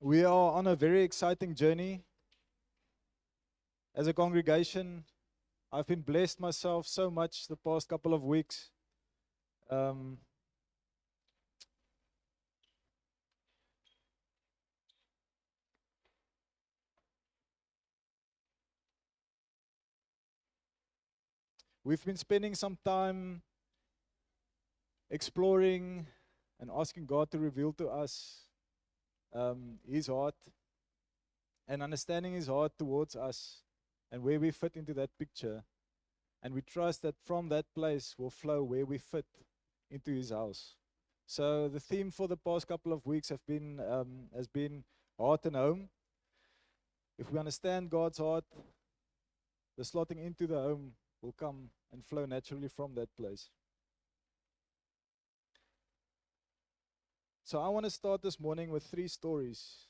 We are on a very exciting journey. As a congregation, I've been blessed myself so much the past couple of weeks. Um, we've been spending some time exploring and asking God to reveal to us His heart and understanding His heart towards us and where we fit into that picture. And we trust that from that place will flow where we fit into His house. So the theme for the past couple of weeks has been heart and home. If we understand God's heart, the slotting into the home will come and flow naturally from that place. So I want to start this morning with 3 stories.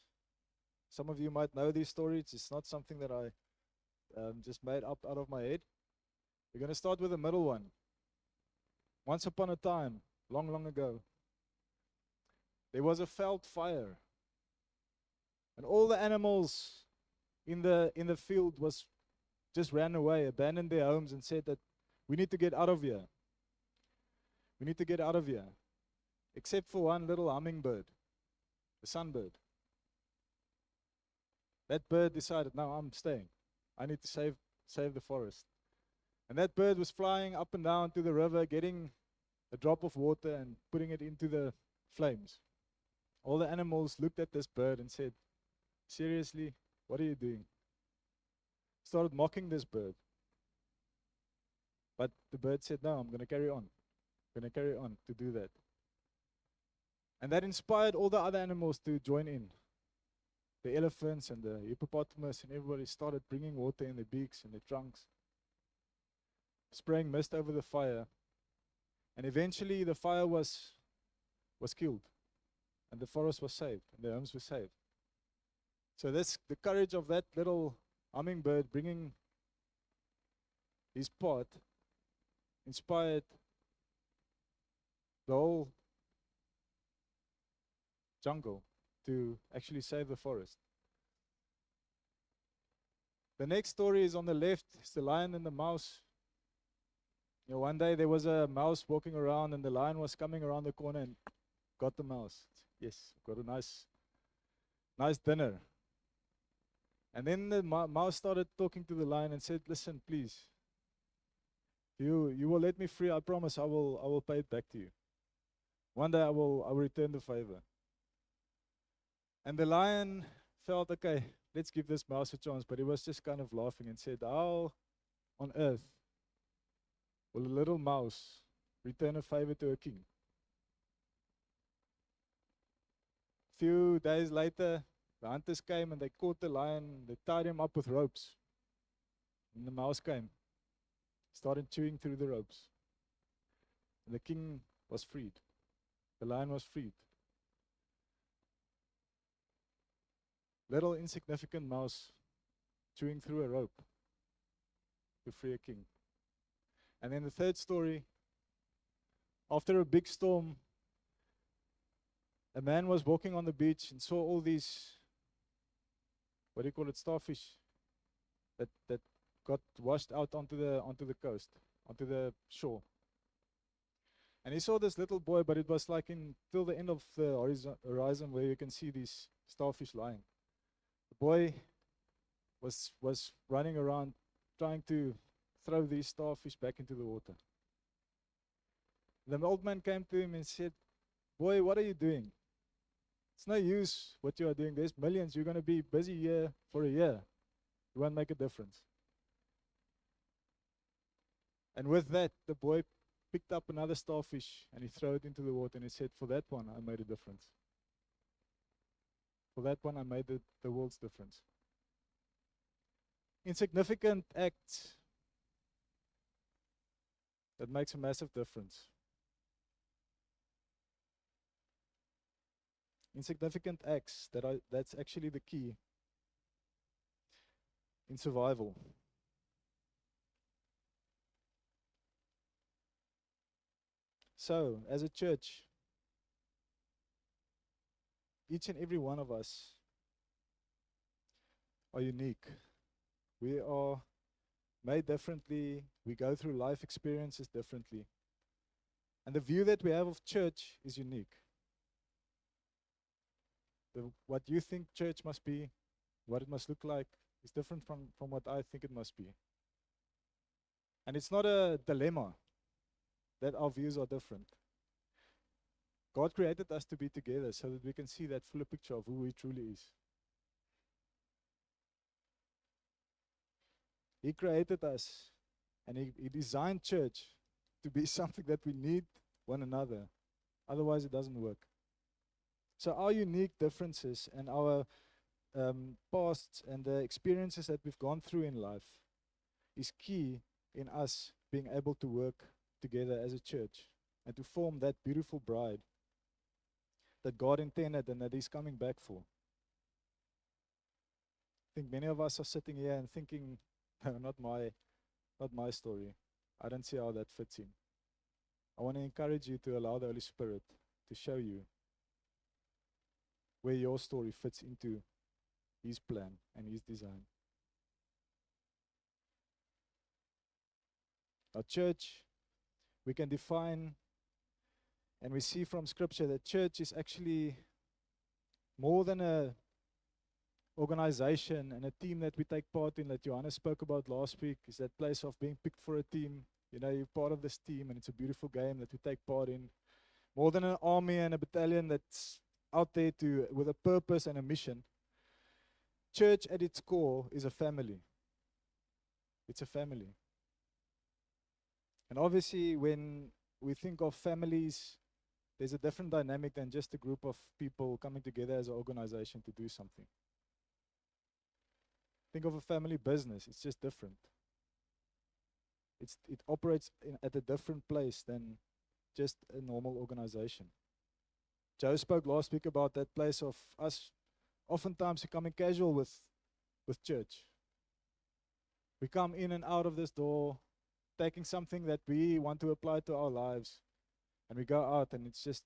Some of you might know these stories. It's not something that I just made up out of my head. We're going to start with the middle one. Once upon a time, long, long ago, there was a veld fire, and all the animals in the field was just ran away, abandoned their homes, and said that we need to get out of here. We need to get out of here. Except for one little hummingbird, a sunbird. That bird decided, no, I'm staying. I need to save the forest. And that bird was flying up and down to the river, getting a drop of water and putting it into the flames. All the animals looked at this bird and said, seriously, what are you doing? Started mocking this bird. But the bird said, no, I'm going to carry on. I'm going to carry on to do that. And that inspired all the other animals to join in. The elephants and the hippopotamus and everybody started bringing water in their beaks and their trunks, spraying mist over the fire. And eventually the fire was killed, and the forest was saved, and the homes were saved. So the courage of that little hummingbird bringing his part inspired the whole jungle to actually save the forest. The next story is on the left. It's the lion and the mouse. One day there was a mouse walking around, and the lion was coming around the corner and got the mouse. Yes, got a nice dinner. And then the mouse started talking to the lion and said, listen, please, you will let me free. I promise I will pay it back to you. One day I will return the favor. And the lion felt, okay, let's give this mouse a chance. But he was just kind of laughing and said, how on earth will a little mouse return a favor to a king? Few days later, the hunters came and they caught the lion. They tied him up with ropes. And the mouse came, started chewing through the ropes. And the king was freed. The lion was freed. Little insignificant mouse chewing through a rope to free a king. And then the third story, after a big storm, a man was walking on the beach and saw all these, what do you call it, starfish that got washed out onto the coast, onto the shore. And he saw this little boy, but it was like till the end of the horizon where you can see these starfish lying. The boy was running around trying to throw these starfish back into the water. The old man came to him and said, boy, what are you doing? It's no use what you are doing. There's millions. You're going to be busy here for a year. You won't make a difference. And with that, the boy picked up another starfish and he threw it into the water and he said, for that one, I made a difference. For that one, I made the world's difference. Insignificant acts that makes a massive difference. Insignificant acts that's actually the key in survival. So, as a church, each and every one of us are unique. We are made differently. We go through life experiences differently. And the view that we have of church is unique. What you think church must be, what it must look like, is different from what I think it must be. And it's not a dilemma that our views are different. God created us to be together so that we can see that fuller picture of who He truly is. He created us and He designed church to be something that we need one another. Otherwise, it doesn't work. So our unique differences and our pasts and the experiences that we've gone through in life is key in us being able to work together as a church and to form that beautiful bride that God intended and that He's coming back for. I think many of us are sitting here and thinking, no, not my story. I don't see how that fits in. I want to encourage you to allow the Holy Spirit to show you where your story fits into His plan and His design. Our church, we can define and we see from Scripture that church is actually more than a organization and a team that we take part in, that Johannes spoke about last week, is that place of being picked for a team. You know, you're part of this team and it's a beautiful game that we take part in. More than an army and a battalion that's out there with a purpose and a mission. Church at its core is a family. It's a family. And obviously when we think of families, there's a different dynamic than just a group of people coming together as an organization to do something. Think of a family business, it's just different. It operates at a different place than just a normal organization. Joe spoke last week about that place of us oftentimes becoming casual with church. We come in and out of this door, taking something that we want to apply to our lives, and we go out and it's just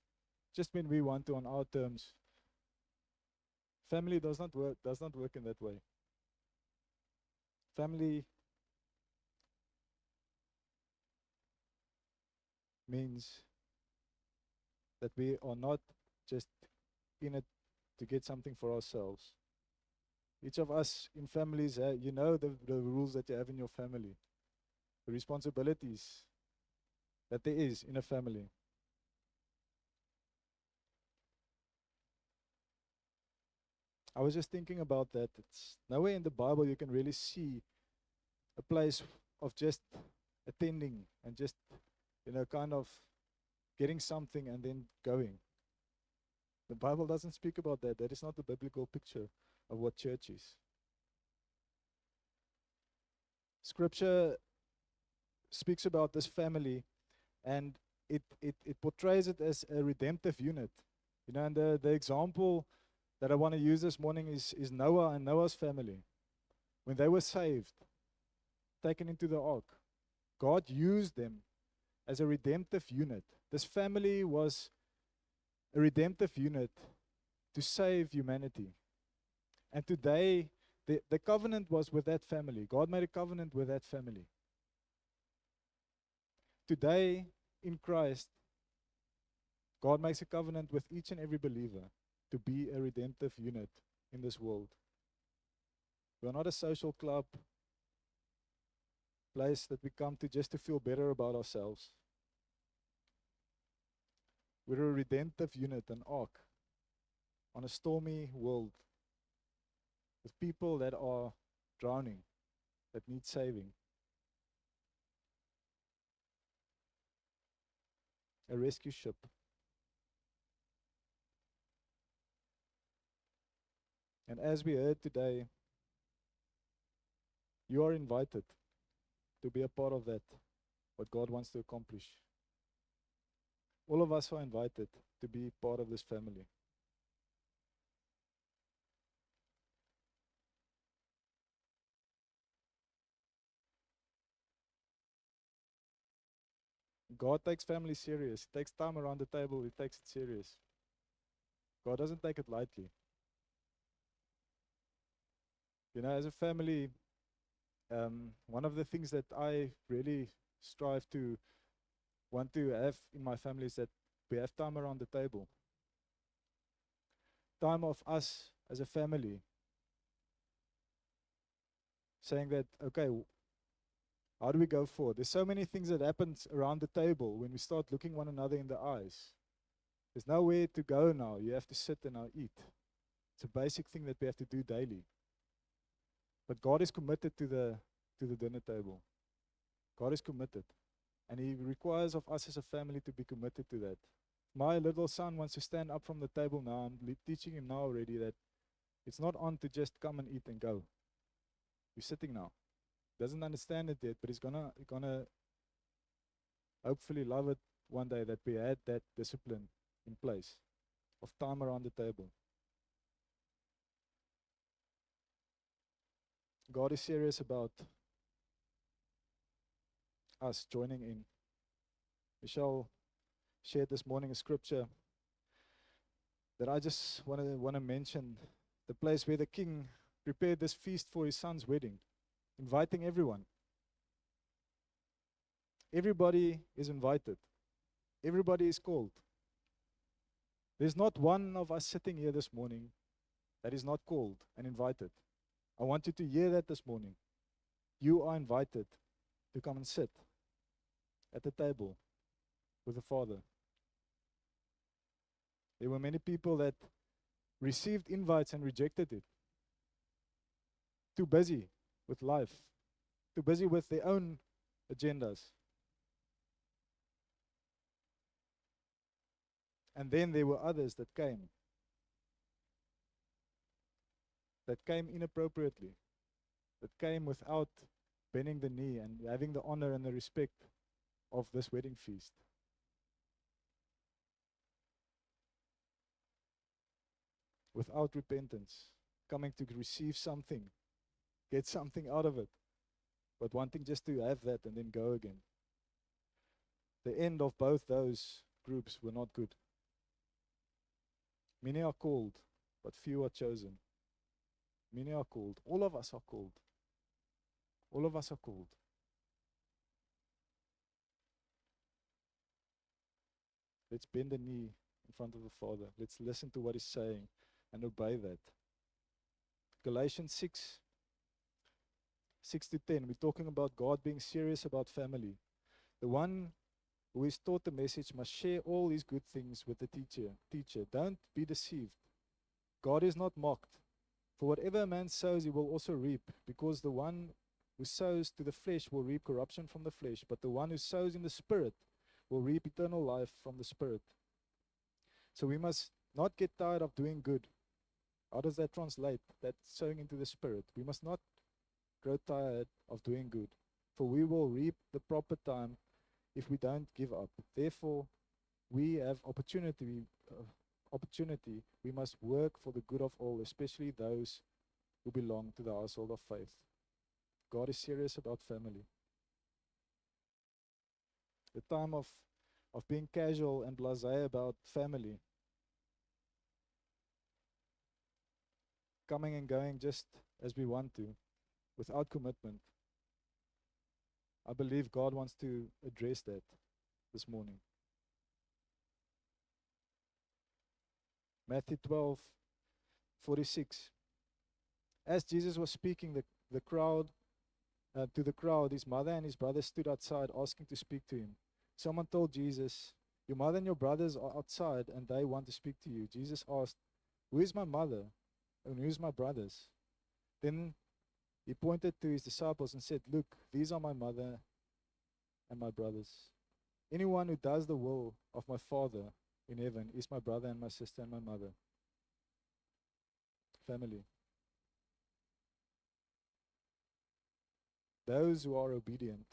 when we want to on our terms. Family does not work in that way. Family means that we are not just in it to get something for ourselves. Each of us in families, you know the rules that you have in your family, the responsibilities that there is in a family. I was just thinking about that. It's nowhere in the Bible you can really see a place of just attending and just, kind of getting something and then going. The Bible doesn't speak about that. That is not the biblical picture of what church is. Scripture speaks about this family, and it portrays it as a redemptive unit. And the example that I want to use this morning is Noah and Noah's family. When they were saved, taken into the ark, God used them as a redemptive unit. This family was a redemptive unit to save humanity. And today, the covenant was with that family. God made a covenant with that family. Today, in Christ, God makes a covenant with each and every believer to be a redemptive unit in this world. We are not a social club, place that we come to just to feel better about ourselves. We're a redemptive unit, an ark, on a stormy world with people that are drowning, that need saving. A rescue ship. And as we heard today, you are invited to be a part of that, what God wants to accomplish. All of us are invited to be part of this family. God takes family serious. He takes time around the table. He takes it serious. God doesn't take it lightly. You know, as a family, one of the things that I really strive to want to have in my family is that we have time around the table. Time of us as a family saying that, okay, how do we go forward? There's so many things that happen around the table when we start looking one another in the eyes. There's nowhere to go now. You have to sit and now eat. It's a basic thing that we have to do daily. But God is committed to the dinner table. God is committed. And He requires of us as a family to be committed to that. My little son wants to stand up from the table now. I'm teaching him now already that it's not on to just come and eat and go. You're sitting now. Doesn't understand it yet, but he's gonna hopefully love it one day that we had that discipline in place of time around the table. God is serious about us joining in. Michelle shared this morning a scripture that I just want to mention, the place where the king prepared this feast for his son's wedding, inviting everyone. Everybody is invited. Everybody is called. There's not one of us sitting here this morning that is not called and invited. I want you to hear that this morning. You are invited to come and sit at the table with the Father. There were many people that received invites and rejected it. Too busy with life, too busy with their own agendas. And then there were others that came inappropriately, that came without bending the knee and having the honor and the respect of this wedding feast. Without repentance, coming to receive something, get something out of it, but wanting just to have that and then go again. The end of both those groups were not good. Many are called, but few are chosen. Many are called. All of us are called. All of us are called. Let's bend the knee in front of the Father. Let's listen to what He's saying and obey that. Galatians 6 to 10, we're talking about God being serious about family. The one who is taught the message must share all his good things with the teacher. Don't be deceived. God is not mocked. For whatever a man sows, he will also reap, because the one who sows to the flesh will reap corruption from the flesh, but the one who sows in the Spirit will reap eternal life from the Spirit. So we must not get tired of doing good. How does that translate? That's sowing into the Spirit. We must not grow tired of doing good, for we will reap the proper time if we don't give up. Therefore, we have opportunity. We must work for the good of all, especially those who belong to the household of faith. God is serious about family. The time of being casual and blasé about family, coming and going just as we want to, without commitment. I believe God wants to address that this morning. Matthew 12:46. As Jesus was speaking, to the crowd, his mother and his brothers stood outside asking to speak to him. Someone told Jesus, "Your mother and your brothers are outside and they want to speak to you." Jesus asked, "Who is my mother and who is my brothers?" Then He pointed to His disciples and said, "Look, these are my mother and my brothers. Anyone who does the will of my Father in heaven is my brother and my sister and my mother." Family. Those who are obedient.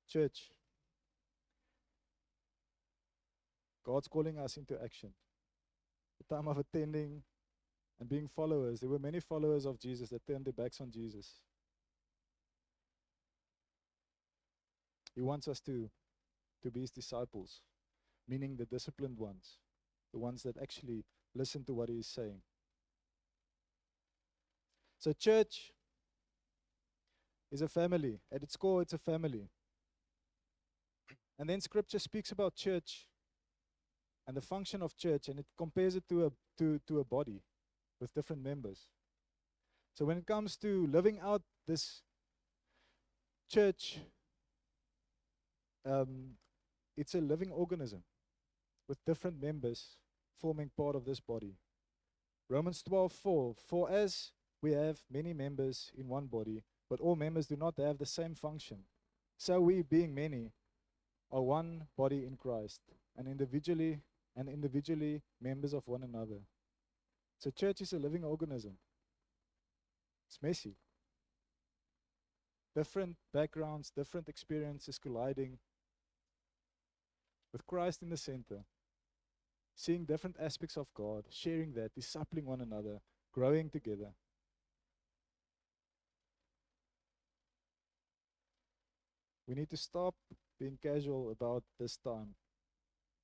Church, God's calling us into action. The time of attending and being followers. There were many followers of Jesus that turned their backs on Jesus. He wants us to be His disciples, meaning the disciplined ones. the ones that actually listen to what he is saying. So, church is a family. At its core, it's a family. And then Scripture speaks about church and the function of church, and it compares it to a body with different members. So when it comes to living out this church, it's a living organism with different members forming part of this body. Romans 12:4, for as we have many members in one body, but all members do not have the same function, so we, being many, are one body in Christ, and individually members of one another. So church is a living organism. It's messy. Different backgrounds, different experiences colliding with Christ in the center. Seeing different aspects of God, sharing that, discipling one another, growing together. We need to stop being casual about this time.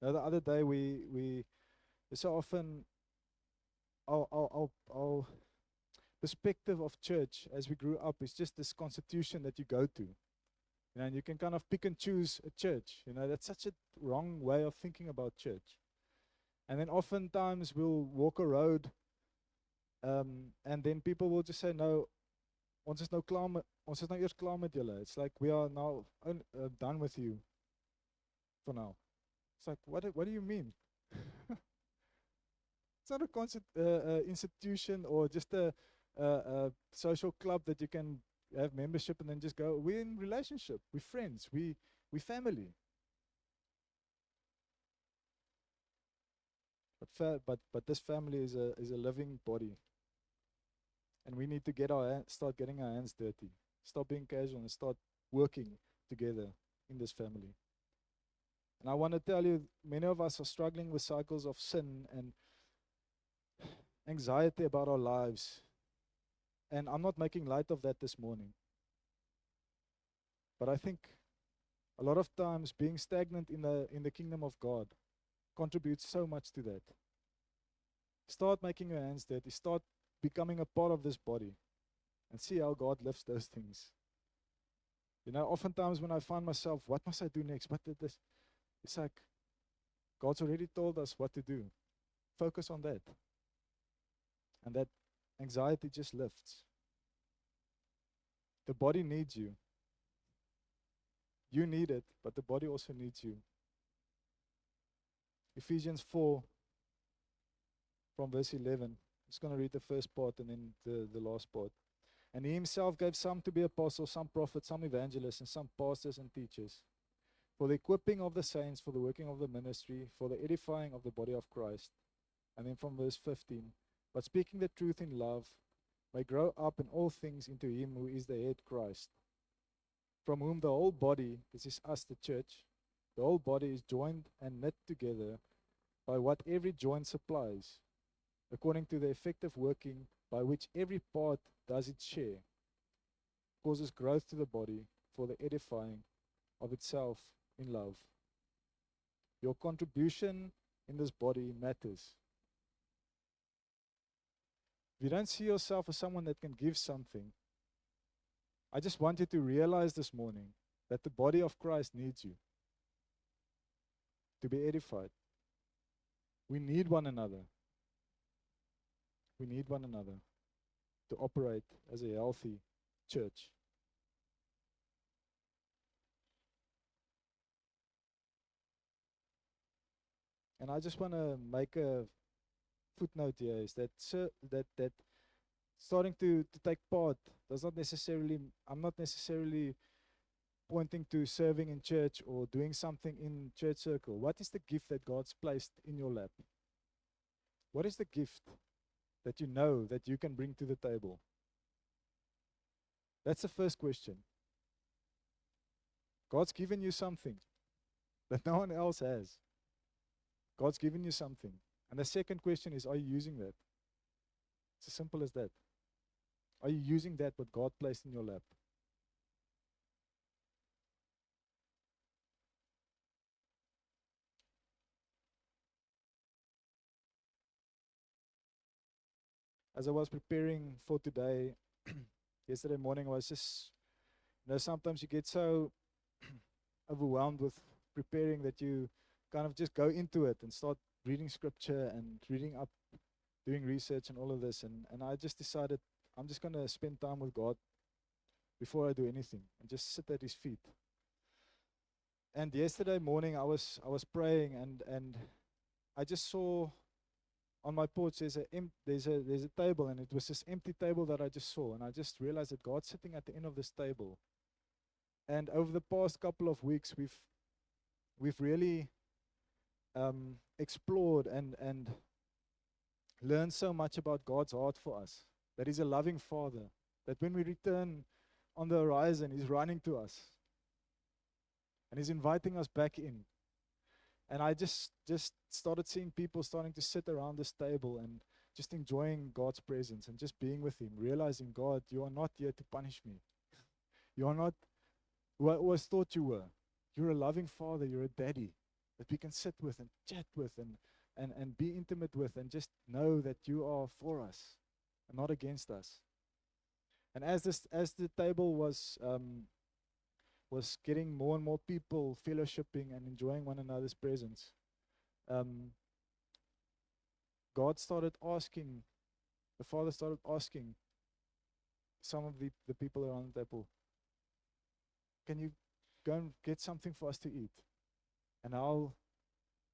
Now, the other day we so often our perspective of church as we grew up is just this constitution that you go to. And you can kind of pick and choose a church. That's such a wrong way of thinking about church. And then oftentimes we'll walk a road, and then people will just say, no, ons is nou eers klaar met julle. It's like we are now done with you for now. It's like, what do you mean? It's not a institution or just a social club that you can have membership and then just go. We're in relationship. We're friends. We family. But this family is a living body, and we need to start getting our hands dirty. Stop being casual and start working together in this family. And I want to tell you, many of us are struggling with cycles of sin and anxiety about our lives. And I'm not making light of that this morning. But I think a lot of times being stagnant in the kingdom of God contributes so much to that. Start making your hands dirty. Start becoming a part of this body. And see how God lifts those things. Oftentimes when I find myself, what must I do next? What did this? It's like, God's already told us what to do. Focus on that. And that anxiety just lifts. The body needs you. You need it, but the body also needs you. Ephesians 4, from verse 11. I'm just going to read the first part and then the last part. And he himself gave some to be apostles, some prophets, some evangelists, and some pastors and teachers, for the equipping of the saints, for the working of the ministry, for the edifying of the body of Christ. And then from verse 15, but speaking the truth in love, may grow up in all things into him who is the head, Christ, from whom the whole body, this is us, the church, the whole body is joined and knit together by what every joint supplies, according to the effective working by which every part does its share, causes growth to the body for the edifying of itself in love. Your contribution in this body matters. If you don't see yourself as someone that can give something, I just want you to realize this morning that the body of Christ needs you to be edified. We need one another. We need one another to operate as a healthy church. And I just want to make a footnote here, is that that starting to take part does not necessarily, I'm not necessarily pointing to serving in church or doing something in church circle. What is the gift that God's placed in your lap? What is the gift that you know that you can bring to the table? That's the first question. God's given you something that no one else has. God's given you something. And the second question is, are you using that? It's as simple as that. Are you using that what God placed in your lap? as I was preparing for today, yesterday morning, I was just, sometimes you get so overwhelmed with preparing that you kind of just go into it and start reading scripture and reading up, doing research and all of this. And I just decided I'm just going to spend time with God before I do anything and just sit at his feet. And yesterday morning I was praying, and I just saw on my porch there's a table, and it was this empty table that I just saw, and I just realized that God's sitting at the end of this table. And over the past couple of weeks we've really explored and learned so much about God's heart for us, that he's a loving father, that when we return on the horizon, he's running to us and he's inviting us back in. And I just started seeing people starting to sit around this table and just enjoying God's presence and just being with him, realizing, God, you are not here to punish me. You are not who I always thought you were. You're a loving father. You're a daddy that we can sit with and chat with and be intimate with, and just know that you are for us and not against us. And as the table was getting more and more people fellowshipping and enjoying one another's presence, God started asking, the Father started asking some of the people around the table, can you go and get something for us to eat? And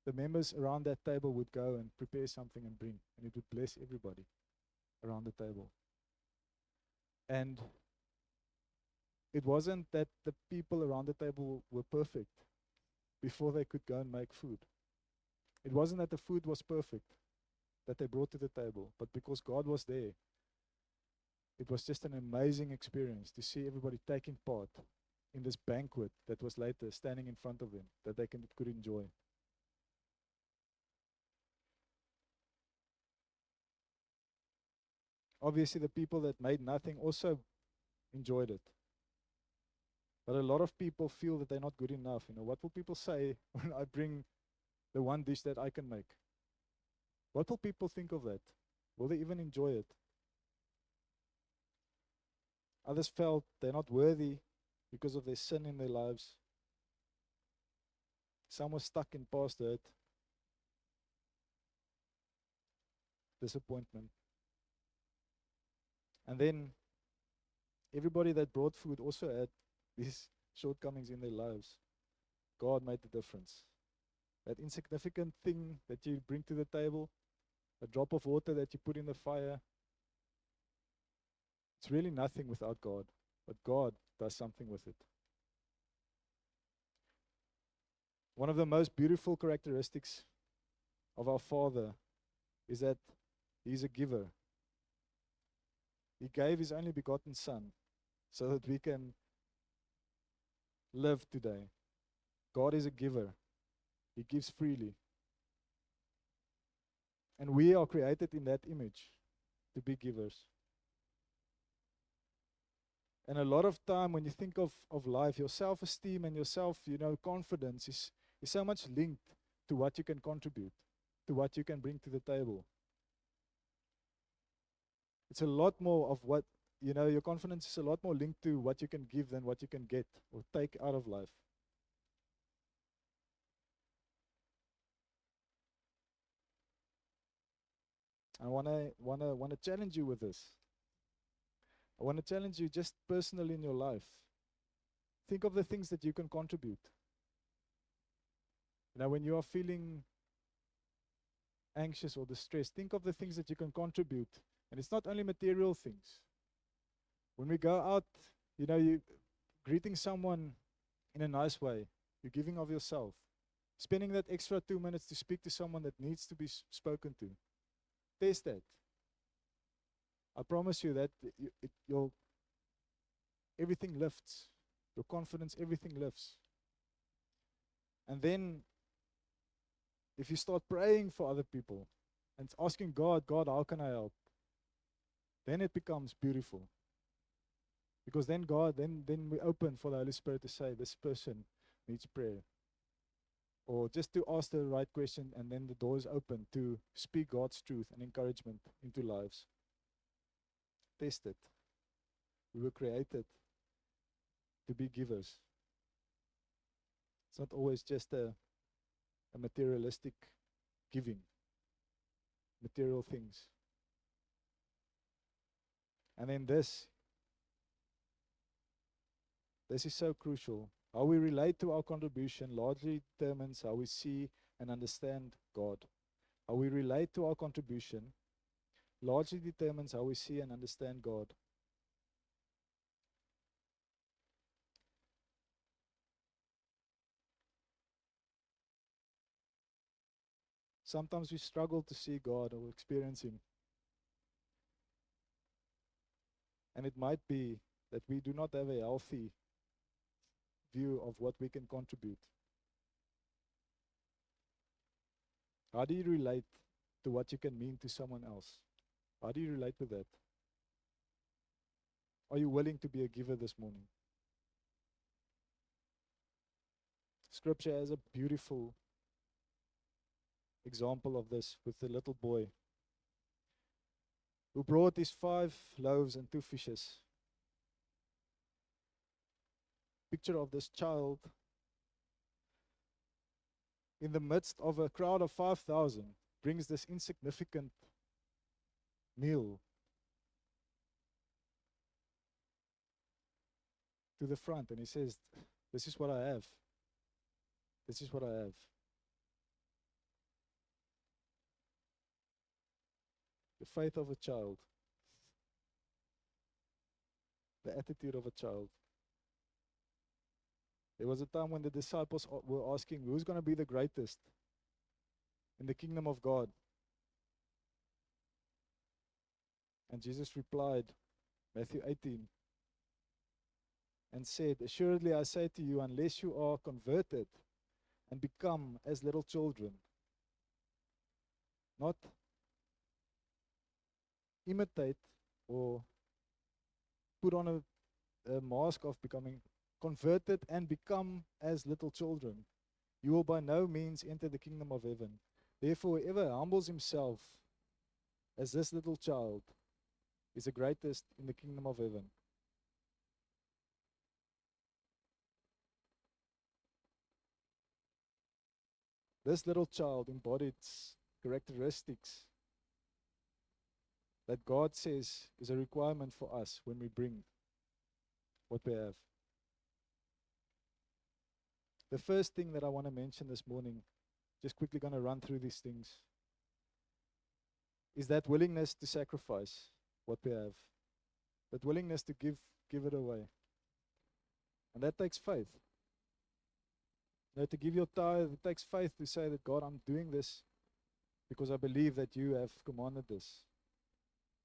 the members around that table would go and prepare something and bring, and it would bless everybody around the table. And it wasn't that the people around the table were perfect before they could go and make food. It wasn't that the food was perfect that they brought to the table, but because God was there, it was just an amazing experience to see everybody taking part in this banquet that was later standing in front of them, that they could enjoy. Obviously, the people that made nothing also enjoyed it. But a lot of people feel that they're not good enough. What will people say when I bring the one dish that I can make? What will people think of that? Will they even enjoy it? Others felt they're not worthy because of their sin in their lives. Some were stuck in past hurt, disappointment. And then everybody that brought food also had these shortcomings in their lives. God made the difference. That insignificant thing that you bring to the table, a drop of water that you put in the fire, it's really nothing without God, but God does something with it. One of the most beautiful characteristics of our Father is that he's a giver. He gave his only begotten Son so that we can live today. God is a giver. He gives freely. And we are created in that image to be givers. And a lot of time when you think of life, your self-esteem and your confidence is so much linked to what you can contribute, to what you can bring to the table. It's a lot more of what, your confidence is a lot more linked to what you can give than what you can get or take out of life. I want to challenge you with this. I want to challenge you just personally in your life. Think of the things that you can contribute. When you are feeling anxious or distressed, think of the things that you can contribute. And it's not only material things. When we go out, you greeting someone in a nice way, you're giving of yourself. Spending that extra 2 minutes to speak to someone that needs to be spoken to. Test that. I promise you that everything lifts. Your confidence, everything lifts. And then, if you start praying for other people and asking God, how can I help? Then it becomes beautiful. Because then then we open for the Holy Spirit to say, this person needs prayer. Or just to ask the right question, and then the door is open to speak God's truth and encouragement into lives. tested. We were created to be givers. It's not always just a materialistic giving, material things. And then this is so crucial. How we relate to our contribution largely determines how we see and understand God. How we relate to our contribution largely determines how we see and understand God. Sometimes we struggle to see God or experience Him. And it might be that we do not have a healthy view of what we can contribute. How do you relate to what you can mean to someone else? How do you relate to that? Are you willing to be a giver this morning? Scripture has a beautiful example of this with the little boy who brought his 5 loaves and 2 fishes. Picture of this child in the midst of a crowd of 5,000 brings this insignificant meal to the front, and he says, "This is what I have. This is what I have." The faith of a child, the attitude of a child. There was a time when the disciples were asking, who's going to be the greatest in the kingdom of God? And Jesus replied, Matthew 18, and said, "Assuredly I say to you, unless you are converted and become as little children," not imitate or put on a mask of becoming converted and become as little children, you will by no means enter the kingdom of heaven. Therefore, whoever humbles himself as this little child is the greatest in the kingdom of heaven. This little child embodied characteristics that God says is a requirement for us when we bring what we have. The first thing that I want to mention this morning, just quickly going to run through these things, is that willingness to sacrifice what we have, that willingness to give it away. And that takes faith. You know, to give your tithe, it takes faith to say that, God, I'm doing this because I believe that you have commanded this.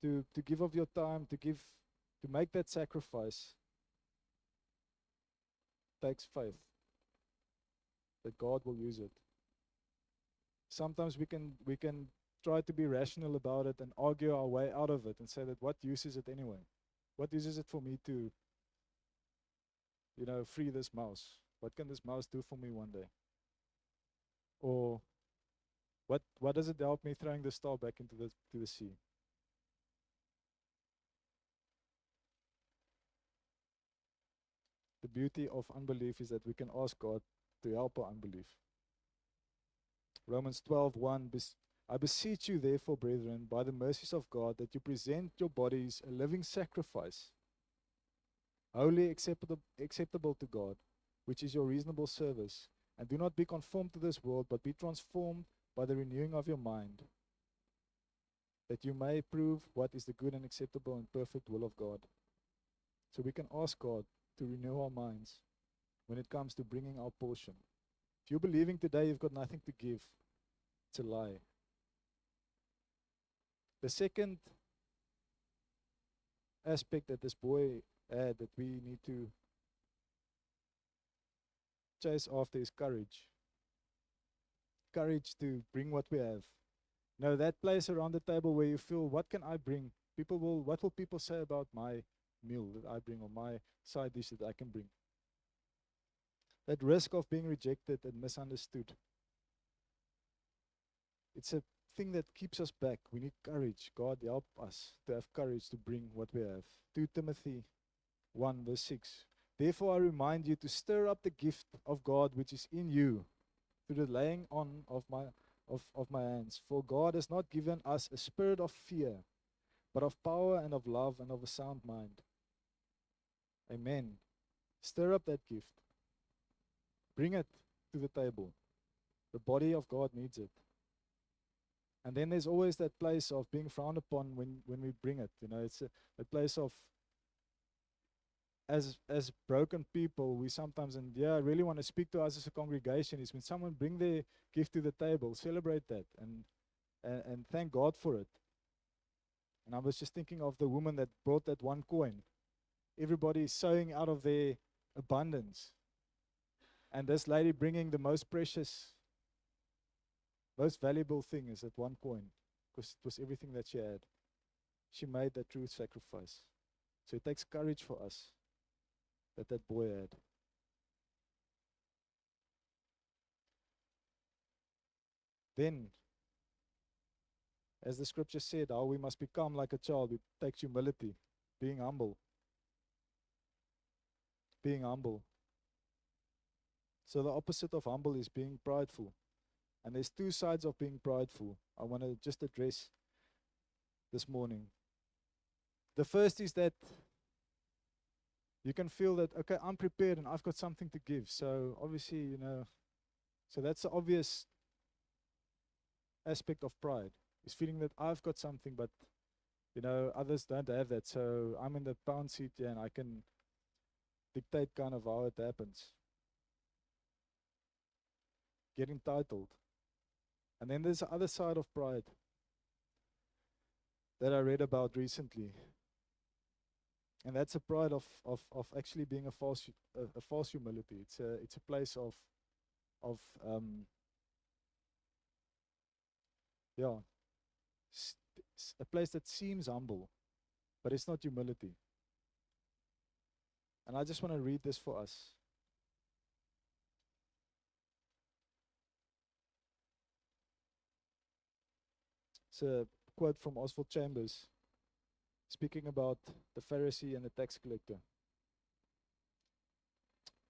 To give of your time, to make that sacrifice, takes faith that God will use it. Sometimes we can try to be rational about it and argue our way out of it and say that, what use is it anyway? What use is it for me to, free this mouse? What can this mouse do for me one day? Or what does it help me throwing the star back into the sea? The beauty of unbelief is that we can ask God to help our unbelief. Romans 12:1, I beseech you therefore, brethren, by the mercies of God, that you present your bodies a living sacrifice, wholly acceptable to God, which is your reasonable service. And do not be conformed to this world, but be transformed by the renewing of your mind, that you may prove what is the good and acceptable and perfect will of God. So we can ask God to renew our minds when it comes to bringing our portion. If you're believing today you've got nothing to give, it's a lie. The second aspect that this boy had that we need to chase after is courage. Courage to bring what we have. Now that place around the table where you feel, what can I bring? What will people say about my meal that I bring or my side dish that I can bring? That risk of being rejected and misunderstood. It's a thing that keeps us back. We need courage. God, help us to have courage to bring what we have. 2 Timothy 1 verse 6. Therefore I remind you to stir up the gift of God which is in you through the laying on of my hands. For God has not given us a spirit of fear, but of power and of love and of a sound mind. Amen. Stir up that gift. Bring it to the table. The body of God needs it. And then there's always that place of being frowned upon when we bring it. You know, it's a place of, as broken people, we sometimes, and I really want to speak to us as a congregation, is when someone bring their gift to the table, celebrate that and thank God for it. And I was just thinking of the woman that brought that one coin. Everybody is sowing out of their abundance. And this lady bringing the most precious, most valuable thing is that one coin, because it was everything that she had. She made that true sacrifice. So it takes courage for us that boy had. Then, as the scripture said, how we must become like a child, it takes humility, being humble. Being humble. So the opposite of humble is being prideful. And there's two sides of being prideful I want to just address this morning. The first is that you can feel that, okay, I'm prepared and I've got something to give. So obviously, so that's the obvious aspect of pride, is feeling that I've got something, but, others don't have that. So I'm in the pound seat here and I can dictate kind of how it happens. Get entitled. And then there's the other side of pride that I read about recently. And that's a pride of actually being a false humility. It's a place of a place that seems humble, but it's not humility. And I just want to read this for us. It's a quote from Oswald Chambers, speaking about the Pharisee and the tax collector.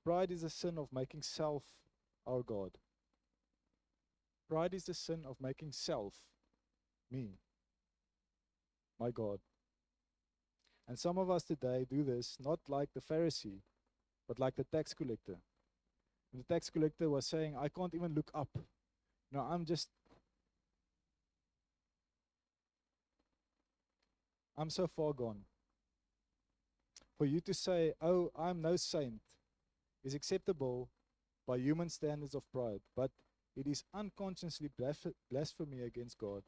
Pride is the sin of making self our God. Pride is the sin of making self, me, my God. And some of us today do this not like the Pharisee, but like the tax collector. And the tax collector was saying, I can't even look up. I'm so far gone. For you to say, oh, I'm no saint, is acceptable by human standards of pride, but it is unconsciously blasphemy against God.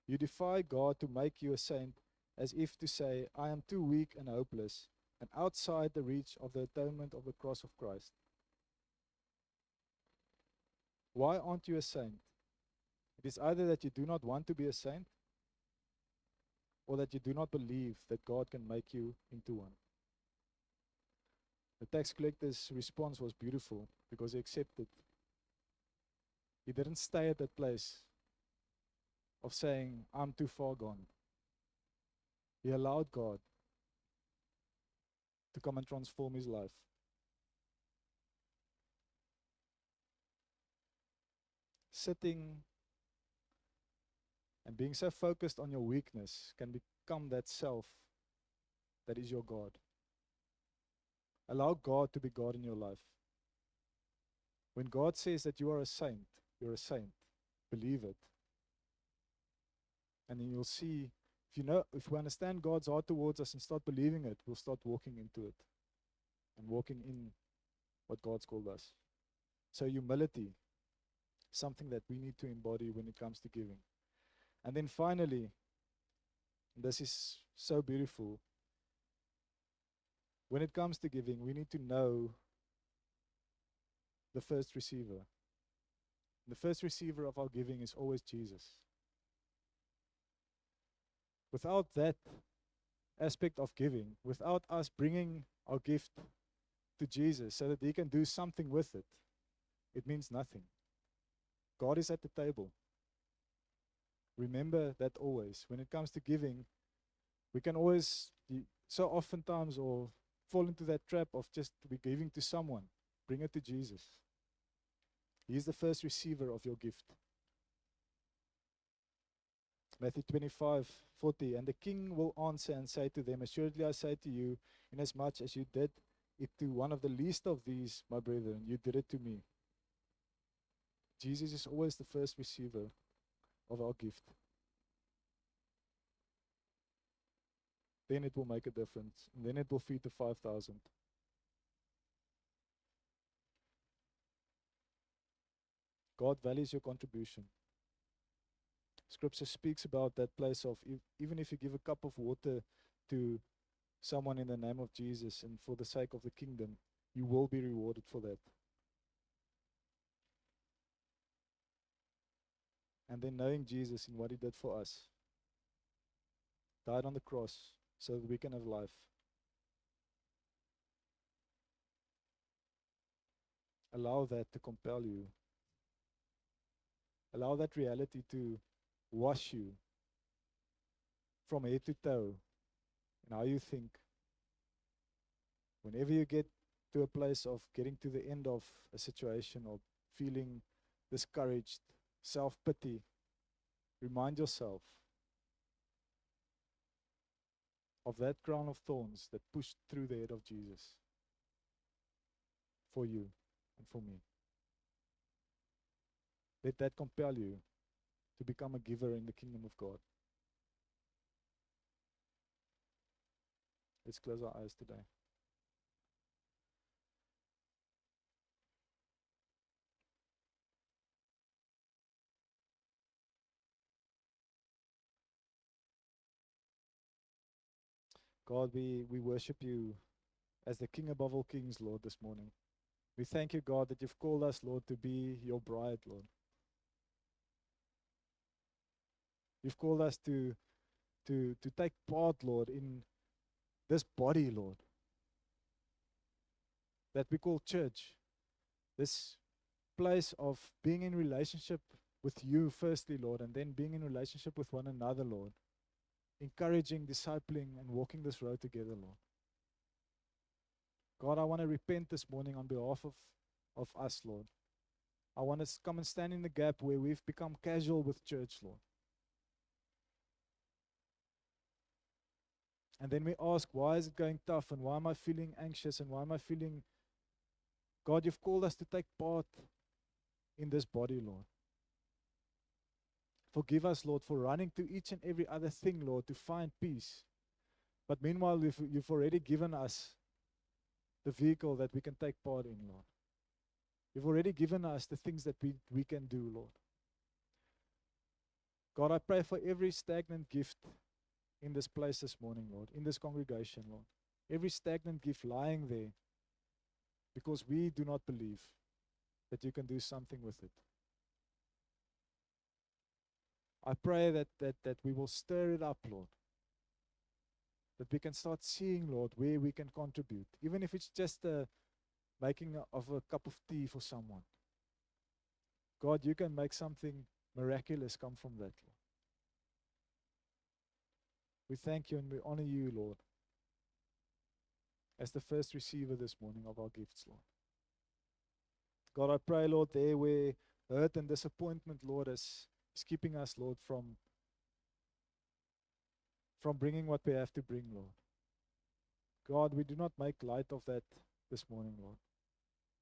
You defy God to make you a saint, as if to say, I am too weak and hopeless, and outside the reach of the atonement of the cross of Christ. Why aren't you a saint? It is either that you do not want to be a saint, or that you do not believe that God can make you into one. The tax collector's response was beautiful because he accepted. He didn't stay at that place of saying, I'm too far gone. He allowed God to come and transform his life. Sitting and being so focused on your weakness can become that self that is your God. Allow God to be God in your life. When God says that you are a saint, you're a saint. Believe it. And then you'll see, if we understand God's heart towards us and start believing it, we'll start walking into it and walking in what God's called us. So humility, something that we need to embody when it comes to giving. And then finally, this is so beautiful, when it comes to giving, we need to know the first receiver. The first receiver of our giving is always Jesus. Without that aspect of giving, without us bringing our gift to Jesus so that he can do something with it, it means nothing. God is at the table. Remember that always. When it comes to giving, we can always so oftentimes or fall into that trap of just be giving to someone. Bring it to Jesus. He is the first receiver of your gift. Matthew 25:40. And the king will answer and say to them, assuredly I say to you, inasmuch as you did it to one of the least of these, my brethren, you did it to me. Jesus is always the first receiver of our gift. Then it will make a difference. And then it will feed the 5,000. God values your contribution. Scripture speaks about that place of even if you give a cup of water to someone in the name of Jesus and for the sake of the kingdom, you will be rewarded for that. And then knowing Jesus and what he did for us, died on the cross so that we can have life. Allow that to compel you. Allow that reality to wash you from head to toe in how you think. Whenever you get to a place of getting to the end of a situation or feeling discouraged, self-pity, remind yourself of that crown of thorns that pushed through the head of Jesus for you and for me. Let that compel you to become a giver in the kingdom of God. Let's close our eyes today. God, we worship you as the King above all kings, Lord, this morning. We thank you, God, that you've called us, Lord, to be your bride, Lord. You've called us to take part, Lord, in this body, Lord, that we call church. This place of being in relationship with you, firstly, Lord, and then being in relationship with one another, Lord. Encouraging, discipling, and walking this road together, Lord. God, I want to repent this morning on behalf of us, Lord. I want to come and stand in the gap where we've become casual with church, Lord. And then we ask, why is it going tough? And why am I feeling anxious? And why am I feeling... God, you've called us to take part in this body, Lord. Forgive us, Lord, for running to each and every other thing, Lord, to find peace. But meanwhile, you've already given us the vehicle that we can take part in, Lord. You've already given us the things that we can do, Lord. God, I pray for every stagnant gift in this place this morning, Lord, in this congregation, Lord. Every stagnant gift lying there because we do not believe that you can do something with it. I pray that we will stir it up, Lord. That we can start seeing, Lord, where we can contribute. Even if it's just making of a cup of tea for someone. God, you can make something miraculous come from that, Lord. We thank you and we honor you, Lord, as the first receiver this morning of our gifts, Lord. God, I pray, Lord, there where hurt and disappointment, Lord, is keeping us, Lord, from bringing what we have to bring, Lord. God, we do not make light of that this morning, Lord.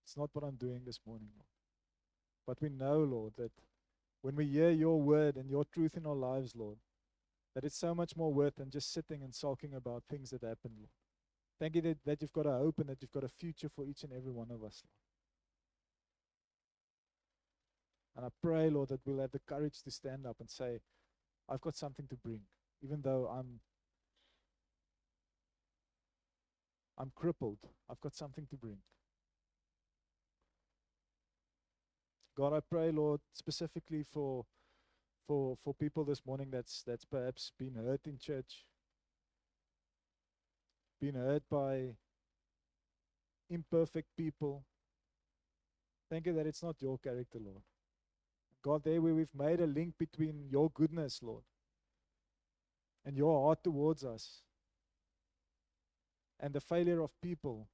It's not what I'm doing this morning, Lord. But we know, Lord, that when we hear your word and your truth in our lives, Lord, that it's so much more worth than just sitting and sulking about things that happen, Lord. Thank you that you've got a hope and that you've got a future for each and every one of us, Lord. And I pray, Lord, that we'll have the courage to stand up and say, I've got something to bring, even though I'm crippled. I've got something to bring. God, I pray, Lord, specifically for people this morning that's perhaps been hurt in church, been hurt by imperfect people. Thank you that it's not your character, Lord. God, there where we've made a link between your goodness, Lord, and your heart towards us, and the failure of people,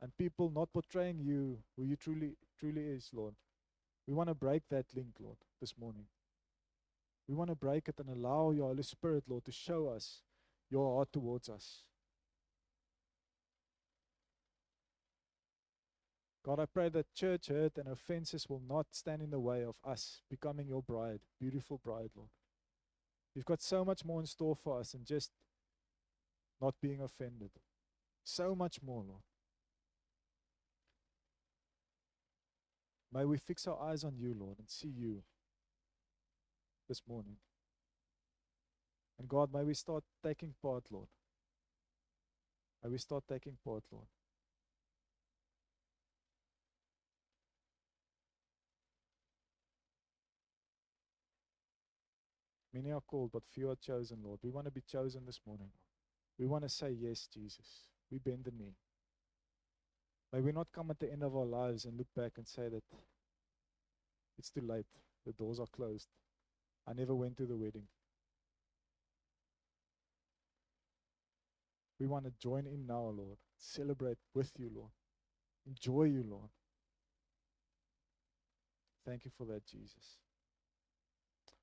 and people not portraying you who you truly is, Lord. We want to break that link, Lord, this morning. We want to break it and allow your Holy Spirit, Lord, to show us your heart towards us. God, I pray that church hurt and offenses will not stand in the way of us becoming your bride, beautiful bride, Lord. You've got so much more in store for us than just not being offended. So much more, Lord. May we fix our eyes on you, Lord, and see you this morning. And God, may we start taking part, Lord. May we start taking part, Lord. Many are called, but few are chosen, Lord. We want to be chosen this morning. We want to say, yes, Jesus. We bend the knee. May we not come at the end of our lives and look back and say that it's too late. The doors are closed. I never went to the wedding. We want to join in now, Lord. Celebrate with you, Lord. Enjoy you, Lord. Thank you for that, Jesus.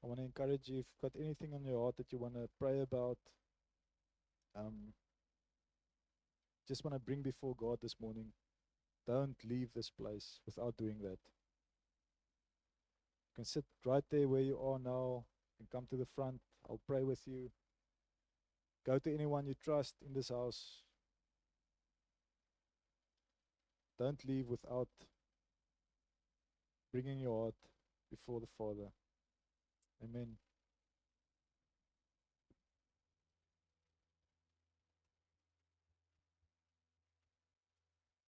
I want to encourage you, if you've got anything on your heart that you want to pray about, just want to bring before God this morning, don't leave this place without doing that. You can sit right there where you are now and come to the front. I'll pray with you. Go to anyone you trust in this house. Don't leave without bringing your heart before the Father. Amen.